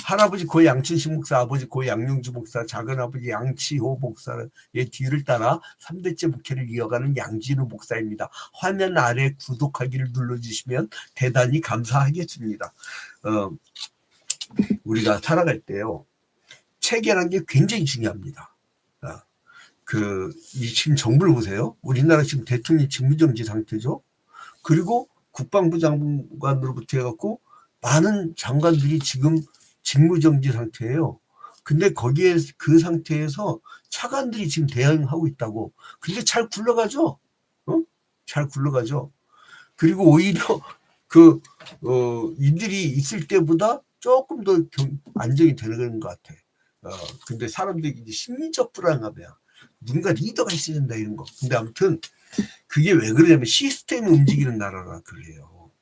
할아버지 고 양춘식 목사, 아버지 고 양용주 목사, 작은아버지 양치호 목사의 뒤를 따라 3대째 목회를 이어가는 양진우 목사입니다. 화면 아래 구독하기를 눌러주시면 대단히 감사하겠습니다. 우리가 살아갈 때요, 체계라는 게 굉장히 중요합니다. 지금 정부를 보세요. 우리나라 지금 대통령 직무정지 상태죠. 그리고 국방부 장관으로부터 해갖고 많은 장관들이 지금 직무정지 상태예요. 근데 거기에 그 상태에서 차관들이 지금 대응하고 있다고. 근데 잘 굴러가죠. 잘 굴러가죠. 그리고 오히려 이들이 있을 때보다 조금 더 안정이 되는 것 같아. 근데 사람들이 이제 심리적 불안감이야. 누군가 리더가 있어야 된다 이런 거. 근데 아무튼 그게 왜 그러냐면 시스템이 움직이는 나라라 그래요.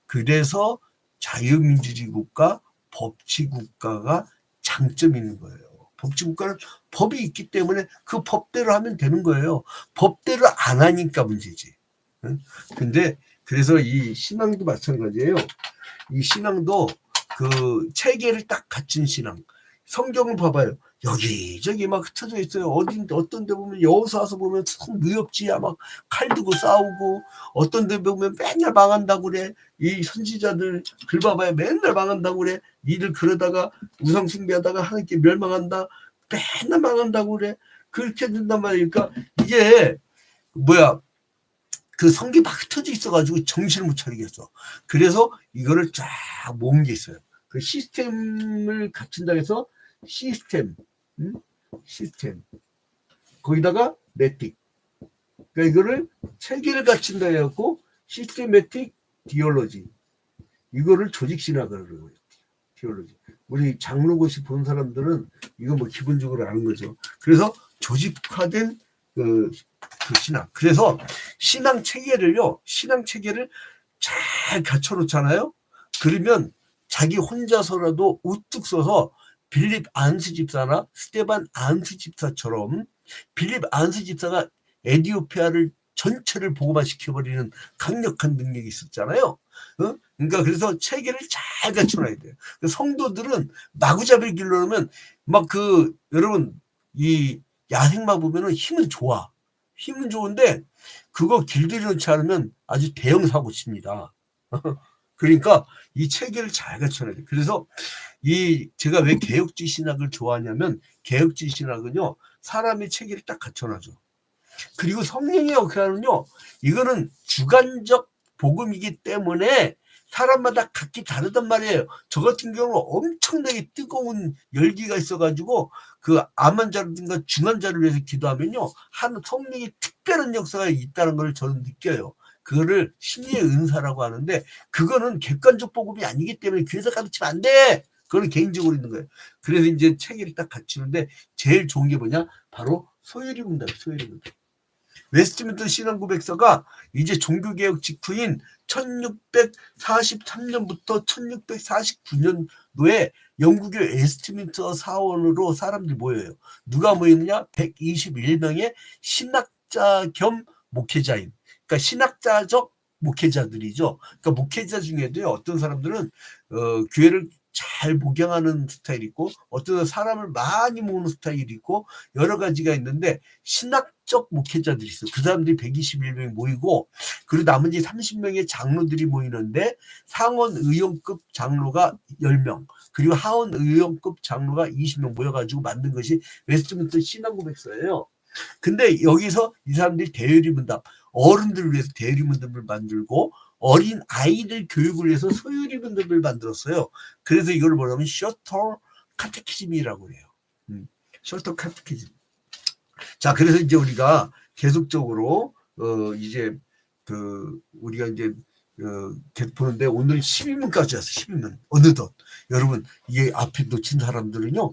그래서 자유민주주의 국가, 법치 국가가 장점이 있는 거예요. 법치 국가는 법이 있기 때문에 그 법대로 하면 되는 거예요. 법대로 안 하니까 문제지. 근데 그래서 이 신앙도 마찬가지예요. 이 신앙도 그 체계를 딱 갖춘 신앙. 성경을 봐봐요. 여기저기 막 흩어져 있어요. 어떤 데 보면 여호수아 와서 보면 참 무협지야 막 칼 들고 싸우고, 어떤 데 보면 맨날 망한다고 그래. 이 선지자들 글 봐봐요. 맨날 망한다고 그래. 니들 그러다가 우상 숭배하다가 하나님께 멸망한다. 맨날 망한다고 그래. 그렇게 된단 말이에요. 그러니까 이게 그 성기 막 흩어져 있어가지고 정신을 못 차리겠어. 그래서 이거를 쫙 모은 게 있어요. 그 시스템을 갖춘다 해서 시스템 거기다가 매틱, 그러니까 이거를 체계를 갖춘다 해갖고 시스테매틱 디올로지, 이거를 조직신학을 그래요. 디올로지. 우리 장로고시 본 사람들은 이거 뭐 기본적으로 아는 거죠. 그래서 조직화된 그 신학. 그래서 신앙 체계를 잘 갖춰놓잖아요. 그러면 자기 혼자서라도 우뚝 서서 빌립 안스 집사나 스테반 안스 집사처럼, 빌립 안스 집사가 에티오피아를 전체를 복음화 시켜버리는 강력한 능력이 있었잖아요. 그러니까 그래서 체계를 잘 갖춰놔야 돼요. 성도들은 마구잡이를 길러놓으면 여러분 이 야생마 보면은 힘은 좋은데 그거 길들여 놓지 않으면 아주 대형 사고 칩니다. 그러니까 이 체계를 잘 갖춰놔야 돼요. 그래서 제가 왜 개혁주의 신학을 좋아하냐면, 개혁주의 신학은요, 사람의 체계를 딱 갖춰놔줘. 그리고 성령의 역할은요, 이거는 주관적 복음이기 때문에 사람마다 각기 다르단 말이에요. 저 같은 경우는 엄청나게 뜨거운 열기가 있어가지고 그 암환자라든가 중환자를 위해서 기도하면요, 성령의 특별한 역사가 있다는 걸 저는 느껴요. 그거를 신의 은사라고 하는데, 그거는 객관적 복음이 아니기 때문에 교회에서 가르치면 안 돼. 그거는 개인적으로 있는 거예요. 그래서 이제 체계를 딱 갖추는데 제일 좋은 게 뭐냐? 바로 소요리 문답. 웨스트민스터 신앙고백서가 이제 종교개혁 직후인 1643년부터 1649년도에 영국의 웨스트민스터 사원으로 사람들이 모여요. 누가 모였느냐? 121명의 신학자 겸 목회자인, 그러니까 신학자적 목회자들이죠. 그러니까 목회자 중에도요, 어떤 사람들은 교회를 잘 목양하는 스타일이 있고, 어떤 사람을 많이 모으는 스타일이 있고, 여러 가지가 있는데 신학적 목회자들이 있어요. 그 사람들이 121명이 모이고, 그리고 나머지 30명의 장로들이 모이는데 상원 의원급 장로가 10명, 그리고 하원 의원급 장로가 20명 모여가지고 만든 것이 웨스트민스터 신앙고백서예요. 근데 여기서 이 사람들이 대유리문답, 어른들을 위해서 대유리문답을 만들고 어린 아이들 교육을 위해서 소유리문답을 만들었어요. 그래서 이걸 뭐냐면 셔터 카테키즘이라고 그래요. 셔터 카테키즘. 자, 그래서 이제 우리가 계속적으로 이제 우리가 이제 계속 보는데, 오늘 12문까지 왔어요. 12문. 어느덧. 여러분, 이게 앞에 놓친 사람들은요,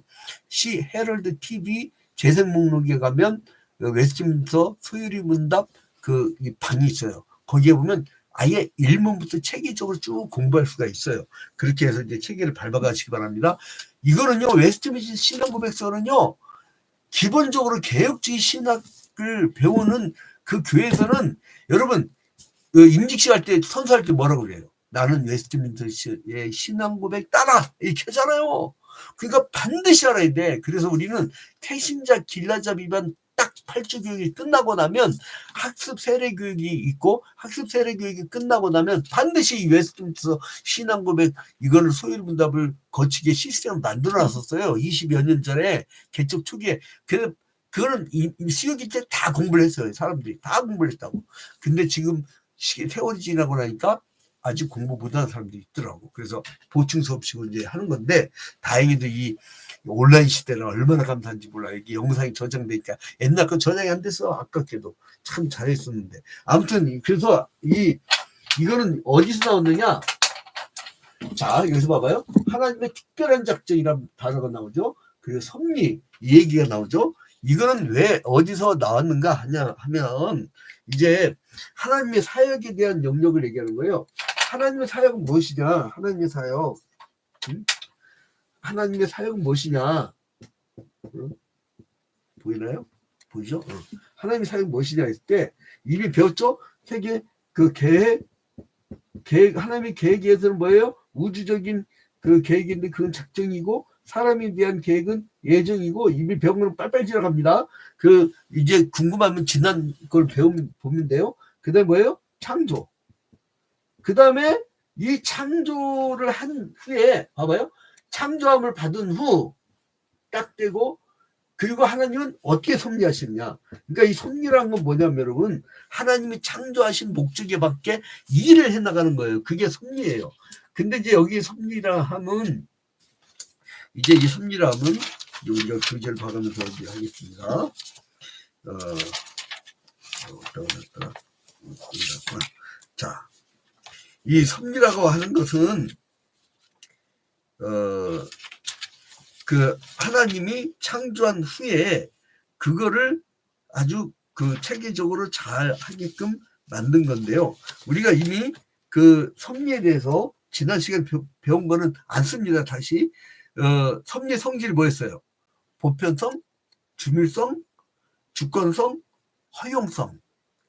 헤럴드 TV 재생 목록에 가면 웨스트민스터 소유리 문답 이 방이 있어요. 거기에 보면 아예 1문부터 체계적으로 쭉 공부할 수가 있어요. 그렇게 해서 이제 체계를 밟아가시기 바랍니다. 이거는요, 웨스트민스터 신앙고백서는요, 기본적으로 개혁주의 신학을 배우는 그 교회에서는, 여러분 임직식 할 때, 선서할 때 뭐라고 그래요? 나는 웨스트민스터의 신앙 고백 따라 이렇게 하잖아요. 그러니까 반드시 알아야 돼. 그래서 우리는 태신자 길라자 비반 딱 8주 교육이 끝나고 나면 학습 세례 교육이 있고 학습 세례 교육이 끝나고 나면 반드시 이 웨스트민스터 신앙 고백 이거를 소일 분답을 거치게 시스템을 만들어 놨었어요. 20여 년 전에 개척 초기에. 그거는 시국이 때 다 공부를 했어요. 사람들이 다 공부를 했다고. 근데 지금 세월이 지나고 나니까 아직 공부 못하는 사람들이 있더라고. 그래서 보충 수업식으로 이제 하는 건데 다행히도 이 온라인 시대는 얼마나 감사한지 몰라요. 이게 영상이 저장되니까 옛날 거 저장이 안 됐어. 아깝게도 참 잘했었는데 아무튼 그래서 이거는 어디서 나왔느냐? 자 여기서 봐봐요. 하나님의 특별한 작정이라는 단어가 나오죠. 그리고 섭리 이 얘기가 나오죠. 이거는 왜 어디서 나왔는가 하면 이제 하나님의 사역에 대한 영역을 얘기하는 거예요. 하나님의 사역은 무엇이냐? 하나님의 사역. 하나님의 사역은 무엇이냐? 보이나요? 보이죠? 하나님의 사역은 무엇이냐 했을 때 이미 배웠죠? 세계 그 계획 하나님의 계획에서는 뭐예요? 우주적인 그 계획인데 그건 작정이고 사람에 대한 계획은 예정이고 이미 배운 거는 빨빨 지나갑니다. 그 이제 궁금하면 지난 걸 보면 돼요. 그다음에 뭐예요? 창조. 그다음에 이 창조를 한 후에 봐봐요. 창조함을 받은 후 딱 되고 그리고 하나님은 어떻게 섭리하시느냐. 그러니까 이 섭리라는 건 뭐냐면 여러분 하나님이 창조하신 목적에 밖에 일을 해나가는 거예요. 그게 섭리예요. 근데 이제 여기 섭리라 함은 이제 이 섭리라 함은 우리가 교재를 봐가면서 이제 하겠습니다. 자, 이 섭리라고 하는 것은 그 하나님이 창조한 후에 그거를 아주 그 체계적으로 잘 하게끔 만든 건데요. 우리가 이미 그 섭리에 대해서 지난 시간에 배운 거는 안 씁니다. 다시 섭리의 성질이 뭐였어요? 보편성, 주밀성, 주권성, 허용성.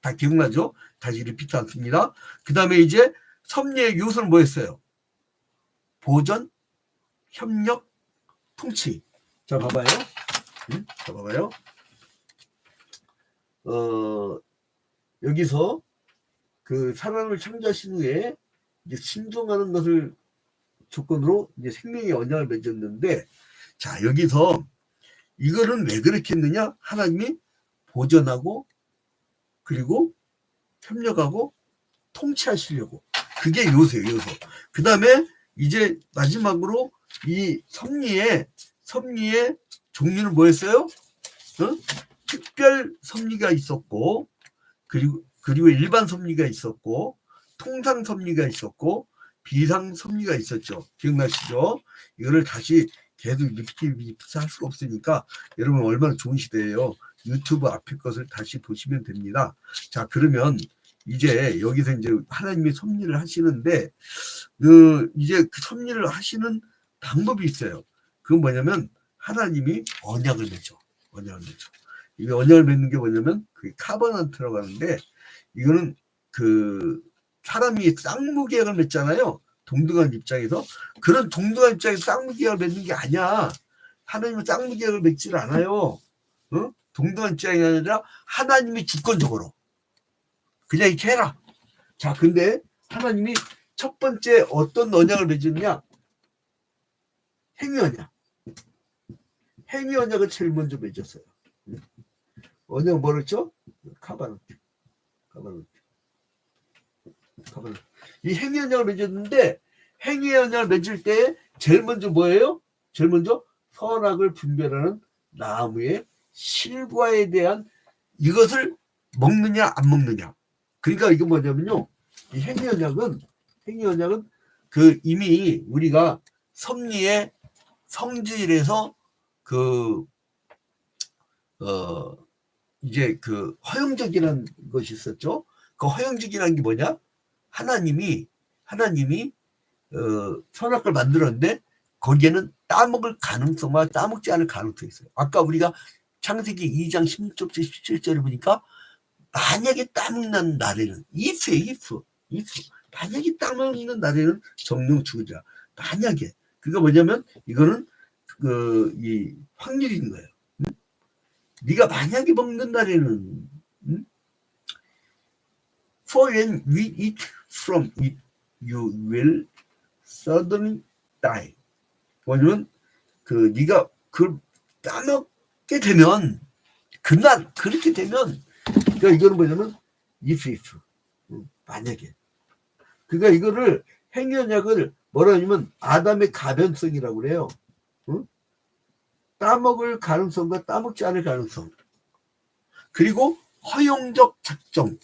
다 기억나죠? 다시 리피트 않습니다. 그 다음에 이제 섭리의 요소는 뭐였어요? 보전, 협력, 통치. 자, 봐봐요. 자, 봐봐요. 여기서 그 사람을 창조하신 후에 이제 순종하는 것을 조건으로 이제 생명의 언약을 맺었는데, 자, 여기서 이거는 왜 그렇게 했느냐? 하나님이 보전하고, 그리고 협력하고, 통치하시려고. 그게 요소예요, 요소. 그 다음에 이제 마지막으로 이 섭리의 종류는 뭐였어요? 특별 섭리가 있었고, 그리고 일반 섭리가 있었고, 통상 섭리가 있었고, 비상 섭리가 있었죠. 기억나시죠? 이거를 다시 계속 리피트 할 수가 없으니까 여러분 얼마나 좋은 시대예요. 유튜브 앞에 것을 다시 보시면 됩니다. 자, 그러면 이제 여기서 이제 하나님이 섭리를 하시는데 이제 그 섭리를 하시는 방법이 있어요. 그건 뭐냐면 하나님이 언약을 맺죠. 이 언약을 맺는 게 뭐냐면 그 카버넌트라고 하는데 이거는 그 사람이 쌍무계약을 맺잖아요. 동등한 입장에서. 그런 동등한 입장에서 쌍무계약을 맺는 게 아니야. 하나님은 쌍무계약을 맺지를 않아요. 동등한 입장이 아니라 하나님이 주권적으로 그냥 이렇게 해라. 자, 근데 하나님이 첫 번째 어떤 언약을 맺었냐? 행위 언약. 행위 언약을 제일 먼저 맺었어요. 언약 뭐랬죠? 카바넌트. 이 행위 언약을 맺었는데 행위 언약을 맺을 때 제일 먼저 뭐예요? 제일 먼저 선악을 분별하는 나무의 실과에 대한 이것을 먹느냐 안 먹느냐. 그러니까 이게 뭐냐면요. 이 행위 언약은 그 이미 우리가 섭리의 성질에서 이제 그 허용적이라는 것이 있었죠. 그 허용적이라는 게 뭐냐? 하나님이 선악을 만들었는데 거기에는 따먹을 가능성과 따먹지 않을 가능성이 있어요. 아까 우리가 창세기 2장 16절 17절을 보니까 만약에 따먹는 날에는 if 만약에 따먹는 날에는 정령 죽으리라. 만약에. 그게 뭐냐면 이거는 이 확률인 거예요. 응? 네가 만약에 먹는 날에는 응? For when we eat from it, you will suddenly die. 뭐냐면 네가 그걸 따먹게 되면 그날 그렇게 되면 그러니까 이거는 뭐냐면 if 만약에 그러니까 이거를 행위언약을 뭐라 하냐면 아담의 가변성이라고 그래요. 응? 따먹을 가능성과 따먹지 않을 가능성 그리고 허용적 작정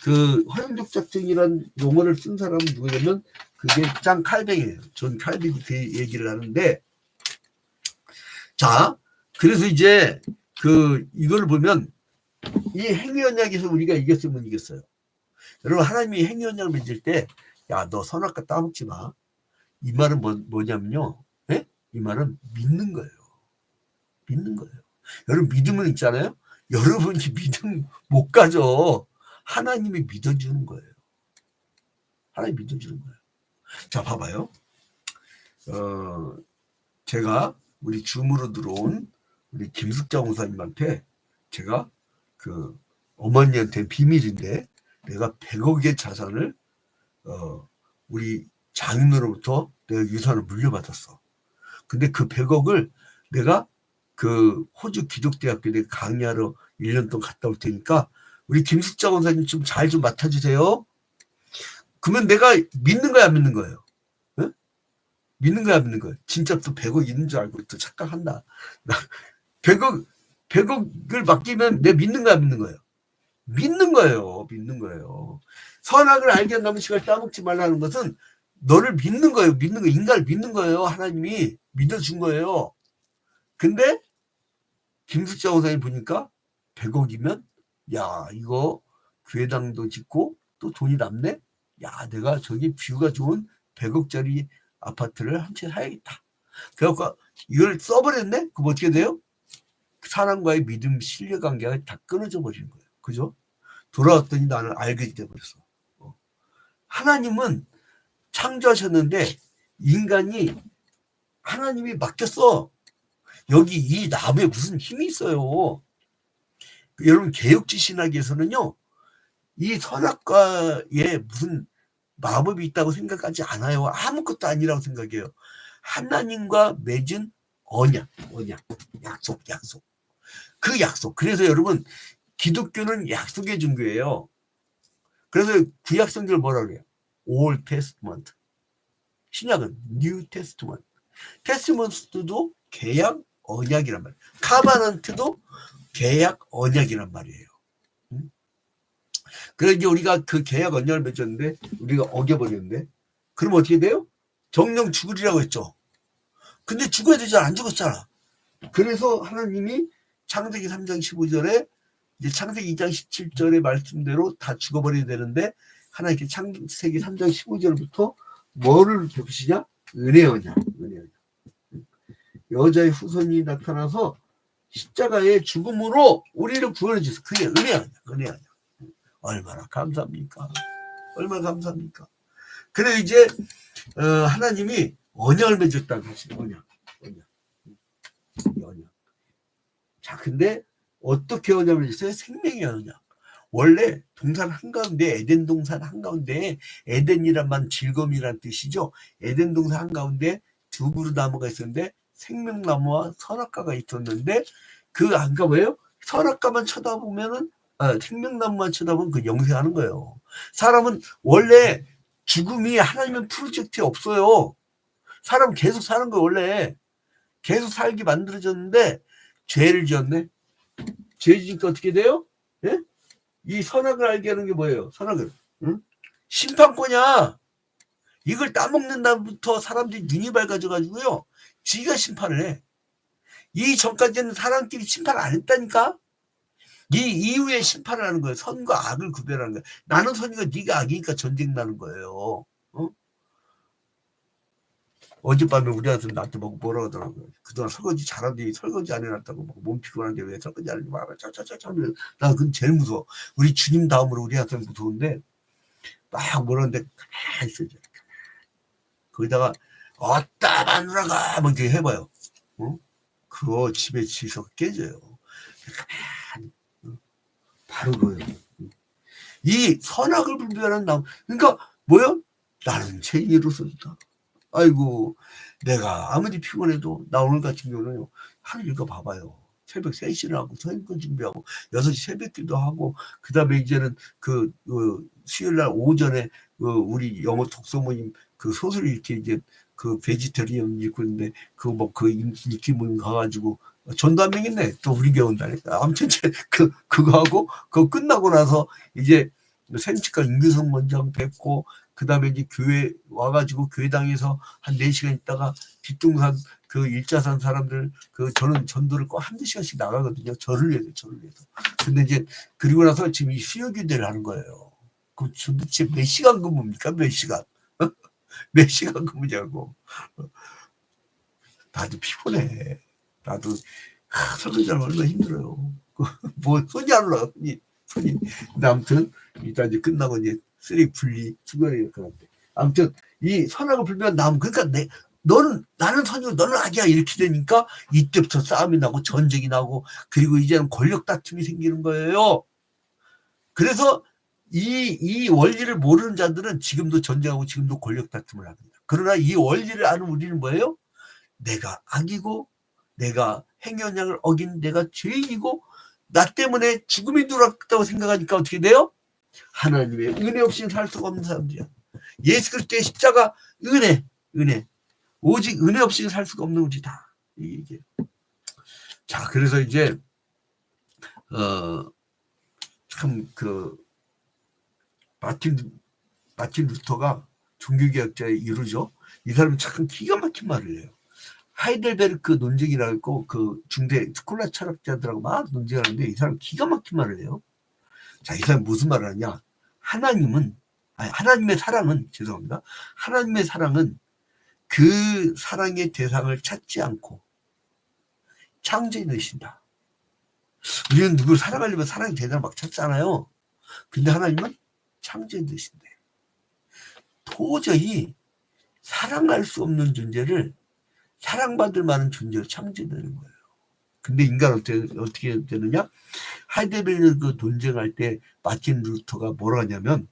그 허용적 작정이라는 용어를 쓴 사람은 누구냐면 그게 장 칼뱅이에요. 존 칼빈이 그 얘기를 하는데 자 그래서 이제 이걸 보면 이 행위언약에서 우리가 이겼으면 이겼어요. 여러분 하나님이 행위언약을 맺을 때 야 너 선악과 따먹지 마. 이 말은 뭐냐면요. 예? 이 말은 믿는 거예요. 믿는 거예요. 여러분 믿음은 있잖아요. 여러분이 믿음 못 가져. 하나님이 믿어주는 거예요. 하나님 믿어주는 거예요. 자 봐봐요. 제가 우리 줌으로 들어온 우리 김숙자 목사님한테 제가 어머니한테 비밀인데 내가 100억의 자산을 우리 장인으로부터 내가 유산을 물려받았어. 근데 그 100억을 내가 호주 기독대학교에 강의하러 1년 동안 갔다 올 테니까 우리 김숙자 원사님 좀 잘 좀 맡아주세요. 그러면 내가 믿는 거야 안 믿는 거예요? 응? 믿는 거야 안 믿는 거예요? 진짜 또 100억 있는 줄 알고 또 착각한다. 100억을 맡기면 내가 믿는 거야 안 믿는 거예요? 믿는 거예요. 믿는 거예요. 선악을 알게 한다면 시간을 따먹지 말라는 것은 너를 믿는 거예요. 믿는 거 인간을 믿는 거예요. 하나님이 믿어준 거예요. 근데 김숙자 원사님 보니까 100억이면 야 이거 교회당도 짓고 또 돈이 남네. 야 내가 저기 뷰가 좋은 100억짜리 아파트를 한 채 사야겠다. 그래갖고 이걸 써버렸네. 그럼 어떻게 돼요? 사람과의 믿음 신뢰관계가 다 끊어져 버리는 거예요. 그죠? 돌아왔더니 나는 알게 돼버렸어. 하나님은 창조하셨는데 인간이 하나님이 맡겼어. 여기 이 나무에 무슨 힘이 있어요. 여러분 개혁지 신학에서는요. 이 선악과에 무슨 마법이 있다고 생각하지 않아요. 아무것도 아니라고 생각해요. 하나님과 맺은 언약, 약속. 그 약속. 그래서 여러분 기독교는 약속의 종교예요. 그래서 구약 성경을 뭐라 그래요? Old Testament. 신약은 New Testament. 테스트먼트도 계약 언약이란 말이에요. 카바넌트도 계약 언약이란 말이에요. 그래서 이제 우리가 그 계약 언약을 맺었는데 우리가 어겨버렸는데 그럼 어떻게 돼요? 정령 죽으리라고 했죠. 근데 죽어야 되잖아. 안 죽었잖아. 그래서 하나님이 창세기 3장 15절에 이제 창세기 2장 17절의 말씀대로 다 죽어버려야 되는데 하나님께 창세기 3장 15절부터 뭐를 베푸시냐? 은혜 언약. 여자의 후손이 나타나서 십자가의 죽음으로 우리를 구원해 주세요. 그게 은혜 언약. 얼마나 감사합니까? 얼마나 감사합니까? 그래 이제 하나님이 언약을 맺었다고 하시는 언약. 자, 근데 어떻게 언약을 맺었어요? 생명의 언약. 원래 동산 한가운데 에덴 동산 한가운데 에덴이란 말 즐거움이란 뜻이죠. 에덴 동산 한가운데 두 그루 나무가 있었는데 생명나무와 선악과가 있었는데 그 안가 뭐예요? 선악과만 쳐다보면은 생명나무만 쳐다보면 그 영생하는 거예요. 사람은 원래 죽음이 하나님의 프로젝트에 없어요. 사람은 계속 사는 거예요. 원래 계속 살게 만들어졌는데 죄를 지었네. 죄 지니까 어떻게 돼요? 예? 이 선악을 알게 하는 게 뭐예요? 선악을. 응? 심판권이야. 이걸 따먹는 날부터 사람들이 눈이 밝아져가지고요. 지가 심판을 해. 이 전까지는 사람끼리 심판을 안 했다니까? 이 이후에 심판을 하는 거예요. 선과 악을 구별하는 거예요. 나는 선이고 네가 악이니까 전쟁 나는 거예요. 어젯밤에 우리 아들 나한테 뭐라고 하더라고요. 그동안 설거지 잘하는데 설거지 안 해놨다고 몸 피곤한데 왜 설거지 안 해놨다고 말아. 나 그건 제일 무서워. 우리 주님 다음으로 우리 아들 무서운데 막 뭐라는데 가만히 있어야죠. 거기다가 어따 마누라가 뭐 이렇게 해봐요. 어? 그거 집에 지서 깨져요. 가만히, 바로 그거예요. 이 선악을 분별하는 남, 그러니까 뭐요? 나는 죄인으로서다. 아이고, 내가 아무리 피곤해도 나 오늘 같은 경우는요, 하루 읽어 봐봐요. 새벽 3시에 일어나고 성인권 준비하고 6시 새벽기도 하고 그다음에 이제는 수요일 날 오전에 우리 영어 독서 모임 그 소설 읽기 이제 그 베지터리언 읽고 있는데 그 읽기 모임 가가지고 전도 한 명 있네. 또 우리 교원다니까. 아무튼 그거 하고 그거 끝나고 나서 이제 생치과 임규성 원장 뵙고 그다음에 이제 교회 와가지고 교회당에서 한 4시간 있다가 뒷동산 그 일자산 사람들 저는 전도를 꼭 1~2시간씩 나가거든요. 절을 해서. 근데 이제 그리고 나서 지금 이 수요기대를 하는 거예요. 그럼 도대체 몇 시간 근무입니까? 몇 시간? 몇 시간 근무냐고. 나도 피곤해. 나도 설교자는 얼마나 힘들어요. 뭐 손이 안 올라가. 손이. 근데 아무튼 일단 이제 끝나고 이제 쓰레기 분리 수거해야 되는데 아무튼 이 선악을 분별한 남 그러니까 나는 선이고 너는 악이야 이렇게 되니까 이때부터 싸움이 나고 전쟁이 나고 그리고 이제는 권력 다툼이 생기는 거예요. 그래서 이 원리를 모르는 자들은 지금도 전쟁하고 지금도 권력 다툼을 합니다. 그러나 이 원리를 아는 우리는 뭐예요? 내가 악이고 내가 행연약을 어긴 내가 죄인이고 나 때문에 죽음이 누락다고 생각하니까 어떻게 돼요? 하나님의 은혜 없이는 살 수가 없는 사람들이야. 예수 그리스도의 십자가 은혜 오직 은혜 없이는 살 수가 없는 우리다. 이게. 자 그래서 이제 참 마틴 루터가 종교개혁자의 이루죠. 이 사람은 참 기가 막힌 말을 해요. 하이델베르크 논쟁이라고 있고 그 중대 스콜라 철학자들하고 막 논쟁하는데 이 사람 기가 막힌 말을 해요. 자, 이 사람 무슨 말을 하냐? 하나님의 사랑은 죄송합니다. 하나님의 사랑은 그 사랑의 대상을 찾지 않고 창조해 내신다. 우리는 누구를 사랑하려면 사랑의 대상을 막 찾잖아요. 근데 하나님은 창조해 내신대요. 도저히 사랑할 수 없는 존재를 사랑받을 만한 존재로 창조되는 거예요. 근데 인간은 어떻게 되느냐? 하이델베르크 논쟁할 때 마틴 루터가 뭐라 하냐면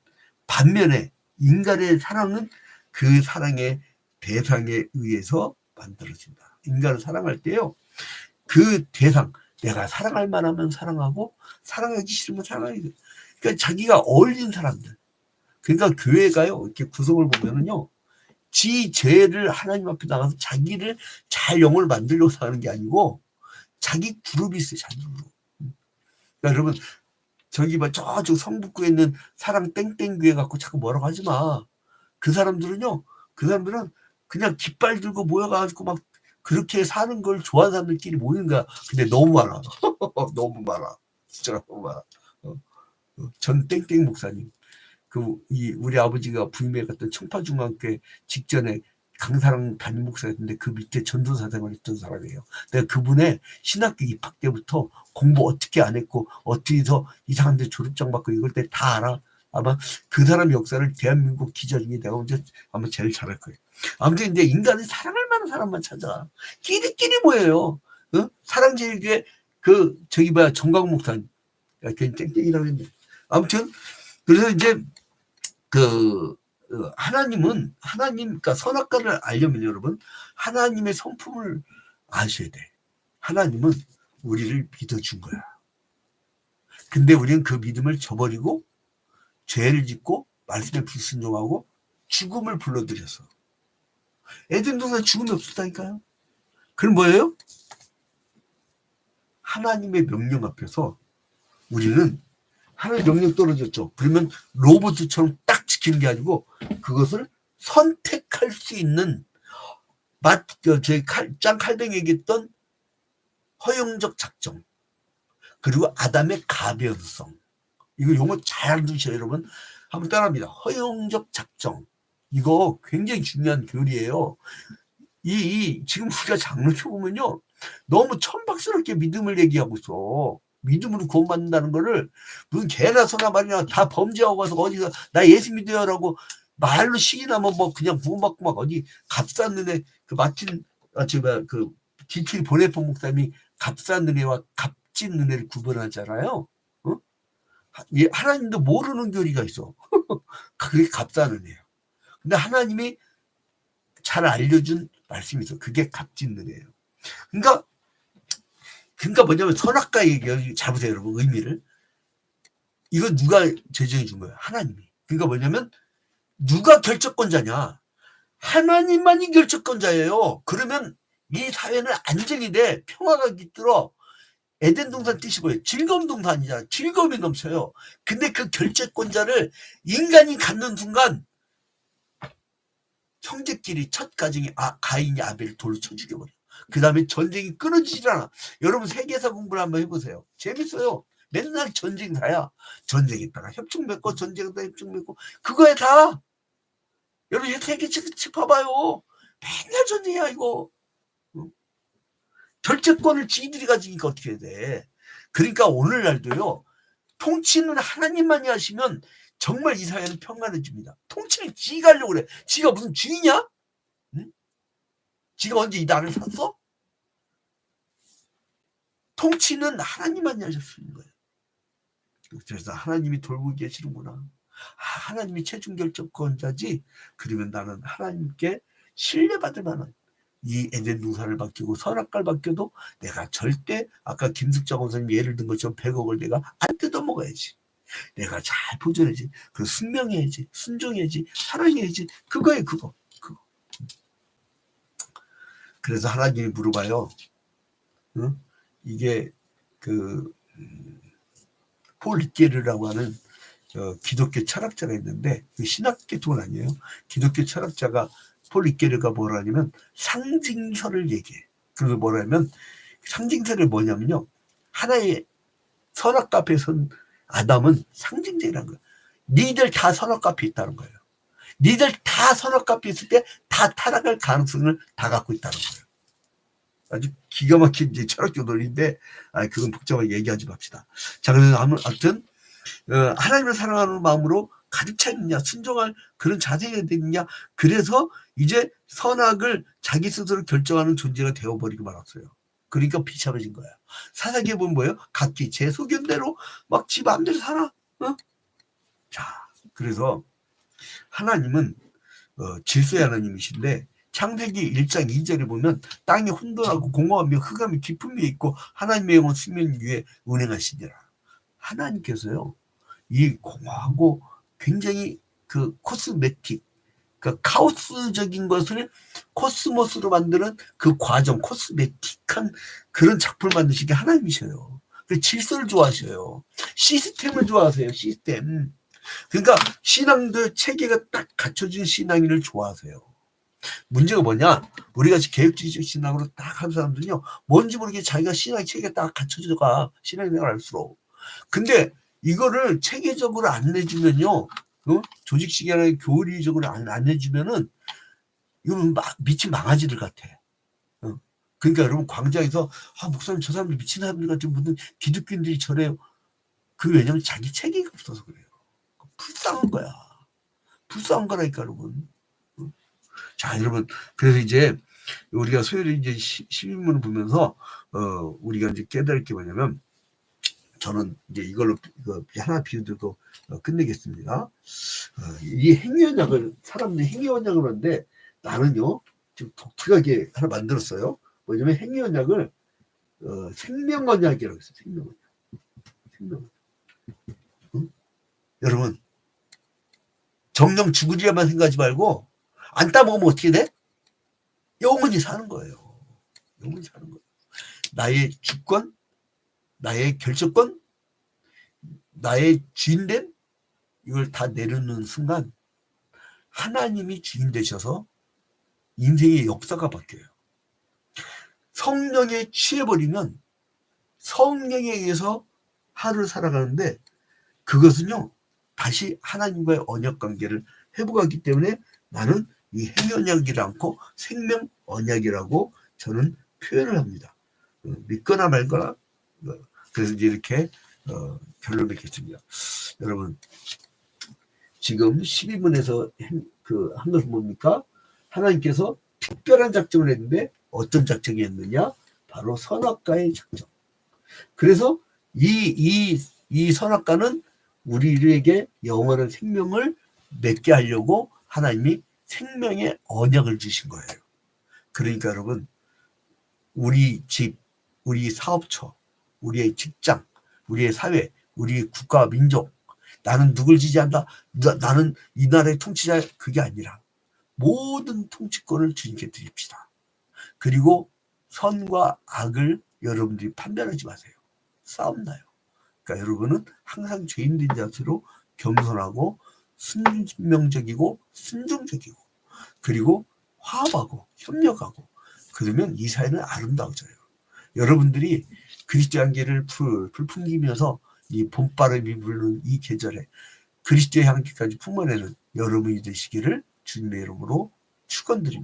반면에 인간의 사랑은 그 사랑의 대상에 의해서 만들어진다. 인간을 사랑할 때요. 그 대상, 내가 사랑할 만하면 사랑하고 사랑하기 싫으면 사랑하기 싫어. 그러니까 자기가 어울린 사람들. 그러니까 교회가요. 이렇게 구성을 보면은요. 지 죄를 하나님 앞에 나가서 자기를 잘 영혼을 만들려고 하는 게 아니고 자기 그룹이 있어요. 자기 그룹. 그러니까 여러분 저기 저쪽 성북구에 있는 사랑 땡땡 교회 갖고 자꾸 뭐라고 하지 마. 그 사람들은 그냥 깃발 들고 모여가지고 막 그렇게 사는 걸 좋아하는 사람들끼리 모이는 거야. 근데 너무 많아. 너무 많아. 진짜 너무 많아. 전 땡땡 목사님. 우리 아버지가 부임해 갔던 청파중앙교회 직전에 강사랑 담임 목사였는데 그 밑에 전도사 생활했던 사람이에요. 내가 그분의 신학교 입학 때부터 공부 어떻게 안 했고 어떻게 해서 이상한 데 졸업장 받고 이걸 때 다 알아. 아마 그 사람 역사를 대한민국 기자 중에 내가 먼저 아마 제일 잘할 거예요. 아무튼 이제 인간이 사랑할 만한 사람만 찾아. 끼리끼리 모여요. 사랑제일교회 정광 목사님. 걔 땡땡이라고 했는데. 아무튼 그래서 이제 그러니까 선악과를 알려면 여러분 하나님의 성품을 아셔야 돼. 하나님은 우리를 믿어준 거야. 근데 우리는 그 믿음을 저버리고 죄를 짓고 말씀에 불순종하고 죽음을 불러들여서 에덴 동산에 죽음이 없었다니까요. 그럼 뭐예요? 하나님의 명령 앞에서 우리는 하나님 명령 떨어졌죠. 그러면 로봇처럼 딱 지키는 게 아니고 그것을 선택할 수 있는 짱 칼뱅이 얘기했던 허용적 작정 그리고 아담의 가변성 이거 용어 잘 두셔요 여러분. 한번 따라합니다. 허용적 작정 이거 굉장히 중요한 교리예요. 지금 우리가 장로교 보면요 너무 천박스럽게 믿음을 얘기하고 있어. 믿음으로 구원받는다는 거를 무슨 개나 소나 말이나 다 범죄하고 가서 어디서 나 예수 믿어요라고 말로 시기나면 뭐 그냥 구원받고 막 어디 값싼 은혜 그 마틴 그 디트리 보네폰 목사님이 값싼 은혜와 값진 은혜를 구분하잖아요. 어? 하나님도 모르는 교리가 있어. 그게 값싼 은혜예요. 근데 하나님이 잘 알려준 말씀이 있어. 그게 값진 은혜예요. 그러니까 뭐냐면 선악과 얘기 잘 보세요, 여러분. 의미를. 이거 누가 제정해 준 거예요? 하나님이. 그러니까 뭐냐면 누가 결정권자냐? 하나님만이 결정권자예요. 그러면 이 사회는 안정이 돼. 평화가 깃들어. 에덴 동산 뜻이 뭐예요? 즐거움 동산이잖아. 즐거움이 넘쳐요. 근데 그 결정권자를 인간이 갖는 순간 형제끼리 첫 가정이 가인이 아벨을 돌로 쳐 죽여버려. 그 다음에 전쟁이 끊어지질 않아. 여러분 세계사 공부를 한번 해보세요. 재밌어요. 맨날 전쟁사야. 전쟁했다가 협정 맺고 전쟁에다 협정 맺고 그거에 다. 여러분 세계 책 봐봐요. 맨날 전쟁이야 이거. 결정권을 지들이 가지니까 어떻게 해야 돼. 그러니까 오늘날도요. 통치는 하나님만이 하시면 정말 이 사회는 평안해집니다. 통치를 지가 하려고 그래. 지가 무슨 주인이야? 응? 지가 언제 이 나라를 샀어? 통치는 하나님만이 하셨는 거예요. 그래서 하나님이 돌보고 계시는구나. 하나님이 최종 결정권자지. 그러면 나는 하나님께 신뢰받을 만한 이 에덴 동산을 맡기고 선악과를 맡겨도 내가 절대 아까 김숙자 권사님 예를 든 것처럼 100억을 내가 안 뜯어먹어야지. 내가 잘 보존해야지. 그리고 순명해야지. 순종해야지. 사랑해야지. 그거예요. 그거. 그래서 하나님이 물어봐요. 응? 이게 폴 리케르라고 하는 기독교 철학자가 있는데 그 신학계통은 아니에요. 기독교 철학자가 폴 리케르가 뭐라 하냐면 상징설을 얘기해. 그래서 뭐라 하면 상징설이 뭐냐면요. 하나의 선악과 앞에 선 아담은 상징적이라는 거예요. 니들 다 선악과 앞에 있다는 거예요. 니들 다 선악과 앞에 있을 때 다 타락할 가능성을 다 갖고 있다는 거예요. 아주 기가 막힌 이제 철학적 논리인데 그건 복잡하게 얘기하지 맙시다. 자, 그래서 아무튼 하나님을 사랑하는 마음으로 가득 차 있느냐, 순종할 그런 자세가 되느냐. 그래서 이제 선악을 자기 스스로 결정하는 존재가 되어버리고 말았어요. 그러니까 비참해진 거야. 사사기에 보면 뭐예요? 각기 제 소견대로 막 지 마음대로 살아. 어? 자, 그래서 하나님은 질서의 하나님이신데 창세기 1장 2절에 보면 땅이 혼돈하고 공허하며 흑암이 깊음이 있고 하나님의 영은 수면 위에 운행하시니라. 하나님께서요. 이 공허하고 굉장히 그 코스메틱, 그 카오스적인 것을 코스모스로 만드는 그 과정, 코스메틱한 그런 작품을 만드신 게 하나님이셔요. 그 질서를 좋아하셔요. 시스템을 좋아하세요. 시스템. 그러니까 신앙도 체계가 딱 갖춰진 신앙인을 좋아하세요. 문제가 뭐냐? 우리가 계획주의적 신앙으로 딱 하는 사람들은요. 뭔지 모르게 자기가 신앙 체계가 딱 갖춰져가 신앙생활 할수록. 근데 이거를 체계적으로 안 내주면요. 조직식이나 교리적으로 안 내주면은 이건 미친 망아지들 같아. 그러니까 여러분 광장에서 목사님 저 사람들 미친 사람들 같은 분들 기독교인들이 저래요. 그 왜냐면 자기 체계가 없어서 그래요. 불쌍한 거야. 불쌍한 거라니까 여러분. 자 여러분 그래서 이제 우리가 수요일에 이제 시민문을 보면서 우리가 이제 깨달을 게 뭐냐면 저는 이제 이걸로 하나 비유들도 끝내겠습니다. 이 행위언약을 사람들이 행위언약을 하는데 나는요 좀 독특하게 하나 만들었어요. 뭐냐면 행위언약을 생명언약이라고 했어요. 생명언약. 응? 여러분 정령 죽으리야만 생각하지 말고 안 따먹으면 어떻게 돼? 영원히 사는 거예요. 영원히 사는 거예요. 나의 주권, 나의 결정권, 나의 주인됨 이걸 다 내려놓는 순간 하나님이 주인 되셔서 인생의 역사가 바뀌어요. 성령에 취해버리면 성령에 의해서 하루를 살아가는데 그것은요 다시 하나님과의 언약 관계를 회복하기 때문에 나는 이 행언약이라 않고 생명 언약이라고 저는 표현을 합니다. 믿거나 말거나 그래서 이제 이렇게 결론 맺겠습니다. 여러분 지금 12문에서 한 것은 뭡니까? 하나님께서 특별한 작정을 했는데 어떤 작정이었느냐? 바로 선악과의 작정. 그래서 이 선악과는 우리에게 영원한 생명을 맺게 하려고 하나님이 생명의 언약을 주신 거예요. 그러니까 여러분 우리 집, 우리 사업처, 우리의 직장, 우리의 사회, 우리 국가, 민족, 나는 누굴 지지한다, 나는 이 나라의 통치자, 그게 아니라 모든 통치권을 주님께 드립시다. 그리고 선과 악을 여러분들이 판별하지 마세요. 싸움 나요. 그러니까 여러분은 항상 죄인된 자세로 겸손하고 순명적이고 순종적이고 그리고 화합하고 협력하고 그러면 이 사회는 아름다워져요. 여러분들이 그리스도의 향기를 풀풀 풍기면서 이 봄바람이 부는 이 계절에 그리스도의 향기까지 품어내는 여러분이 되시기를 주님의 이름으로 축원드립니다.